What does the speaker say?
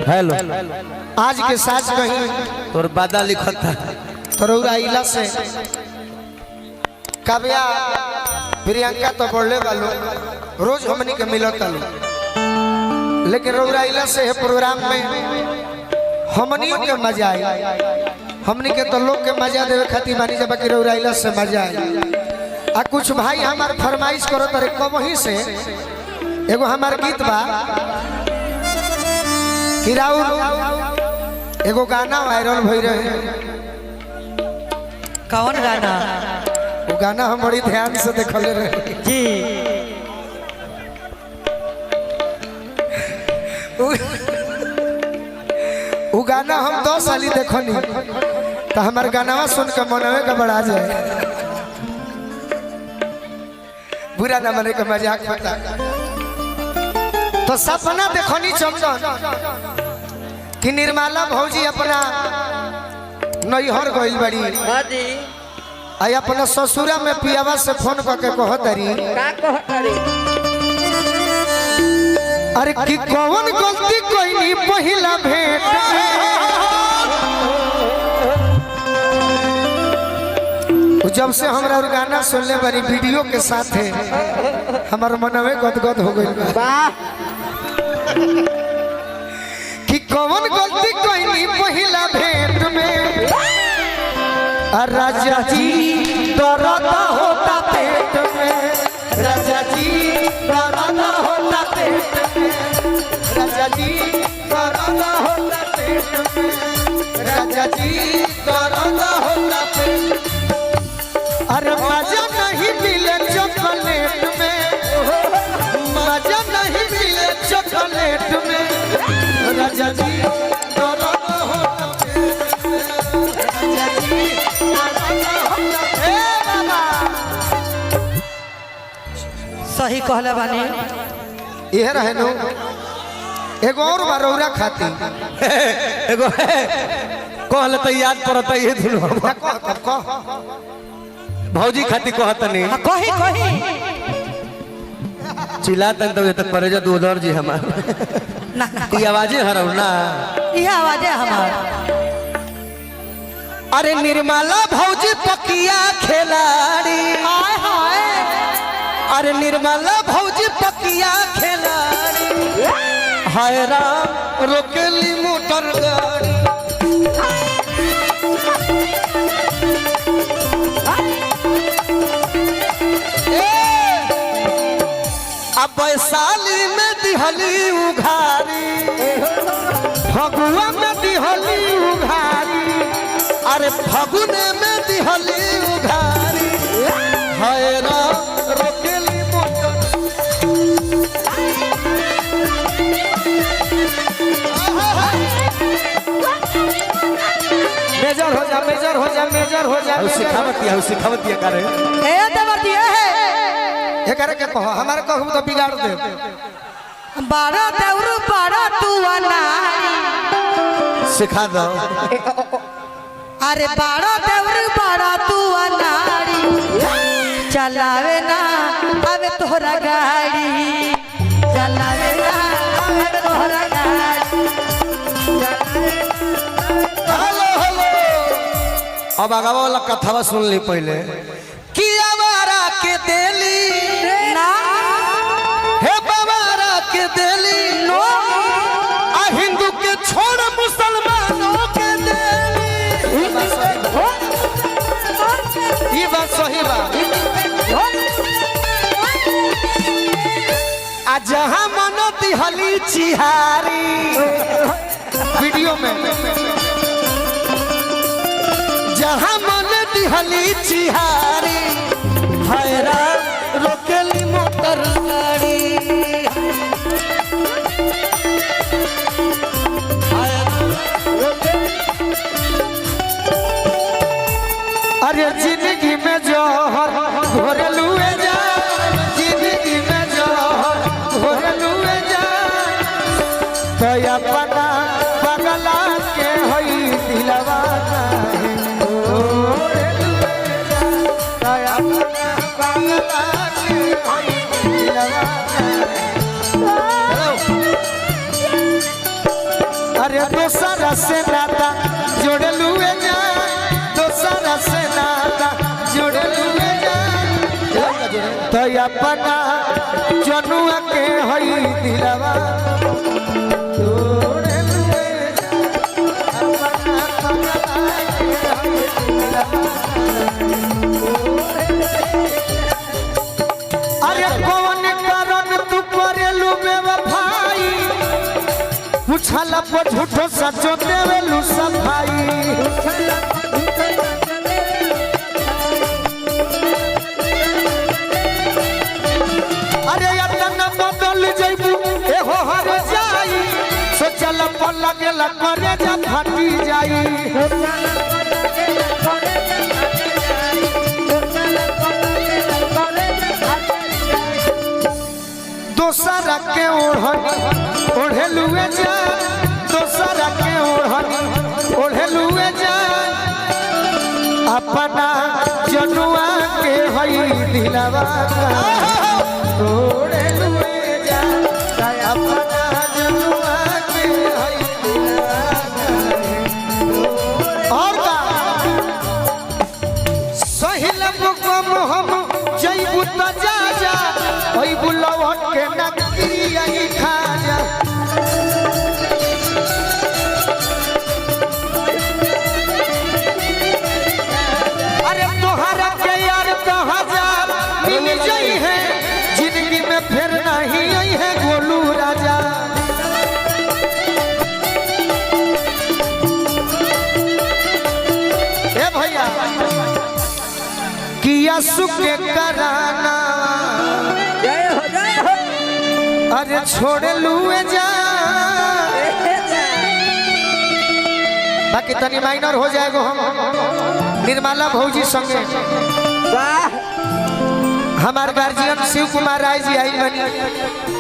Hello आज के साथ कहीं तोर बादा लिखत था तोरा इला से काव्या प्रियंका तो बोलने वालों रोज हमनी के मिलत आलो, लेकिन रौरा इला से है प्रोग्राम में हमनी के मजा आई। हमनी के तो लोग के मजा देवे खातिर मानी जब कि रौरा इला से मजा आई। आ कुछ भाई हमार फरमाइश करो तरे कब ही से एगो हमार गीत बा कि राउर एगो गाना वायरल भई रहे। कौन गाना? वो गाना हम बड़ी ध्यान से देखले रहे जी। वो गाना हम 2 साल देखनी तो हमार गाना सुन के मनवे का बढ़ा जाए। बुरा ना मने के मजाक होता तो सपना देखनी चंदन कि निर्मला भौजी अपना नैहर गइल बड़ी आई अपना ससुरा में पियावा से फोन करके कहतरी अरे कि कौन गलती कोई पहिला भेंट जब से हमरा और गाना सुनले बनी वीडियो के साथ है हमार मनवे गदगद हो गइल बा कि कौन गलती कोई पहिला भेंट में राजा जी दर्द होता पेट में, राजा जी दर्द होता पेट में, राजा जी दर्द होता पेट में, राजा जी दर्द होता पेट। अरे मजा नहीं मिले चॉकलेट में, मजा नहीं मिले चॉकलेट में, राजा जी दर्द होता पेट में, राजा जी सही कहले बानी। यह रहे नो एगो और बरौरा खाती एगो कहल तो याद पड़ता ये दुनो भौजी खाती कहत नहीं कही कही चिल्लातन तो ये तक परेजा दूधर जी हमार ना ये आवाजें हरौ ना यह आवाज है हमार। अरे निर्मला भौजी पकिया खिलाड़ी हाय हाय। अरे निर्मला भौजी पकिया खिलाड़ी हाय राम रोकेली मोटर गाड़ी अब वैशाली में दिहली उघारी फगुआ में दिहली उघारी अरे फगुने में दिहली उघारी हाय राम रोकेली मोटर मेजर हो जा मेजर हो जा मेजर हो जा सिखावतिया करे ए देवती है ये करे के कहो हमारे कहू तो बिगाड़ दे। बारा देवरु बारा तू अनारी सिखा दो अरे बारा देवरु बारा तू अनारी चलावे ना आवे तोहरा गाड़ी चलावे ना आवे तोहरा गाड़ी। हेलो हेलो अब आगावा वाला कथावा सुन ली पहले कि आवारा के देली ना हे बाबारा के देली नो आ हिंदू के छोड़ मुसलमानों के देली ये बात सही बात आ जहां मन दिहली चिहारी वीडियो में जहां मन दिहली चिहारी हाय राम रोकेली मोटर गाड़ी हाय राम रोकेली अरे जिंदगी में जोहर घोरलुए जा, जिंदगी में जोहर घोरलुए जा, तो अपना बगला के होई दिलवा काहे घोरलुए जा, तो अपना बगला के होई दिलवा काहे। अरे दोसरा से नाता जोड़ लुए जा दोसरा से नाता जोड़ लुए जा तो अपना जनुआ के हई दिलवा जोड़ लुए जा अपना पगला के हई दिलवा। अरे कौन कारण तू करेलू बेवफाई पूछला पर झूठो सचो देवेलू सफाई। अरे यातना बदल जइबू एहो हर जाई सोचला पर लगेला करे जा फाटी जाई। दोसरा के ओढ़ेलुए जा दोसरा के ओढ़ेलुए जा अपना जनुआ के हई दिलवा ओढ़ेलुए जा अपना जनुआ के हई दिलवा। और का सहिल मुकम हम जइबू त जा जा ओई बुलवट के नकरिया खा जा। अरे तोहरा के यार कहाँ जा मिल जाई है जिंदगी में फिर नहीं आई है गोलू राजा। ए भैया किया सुके कराना अरे छोड़ लुए जा बाकी तनी माइनर हो जाएगा हम निर्मला भौजी संगे हमारे गार्जियन शिव कुमार राय जी आई बनी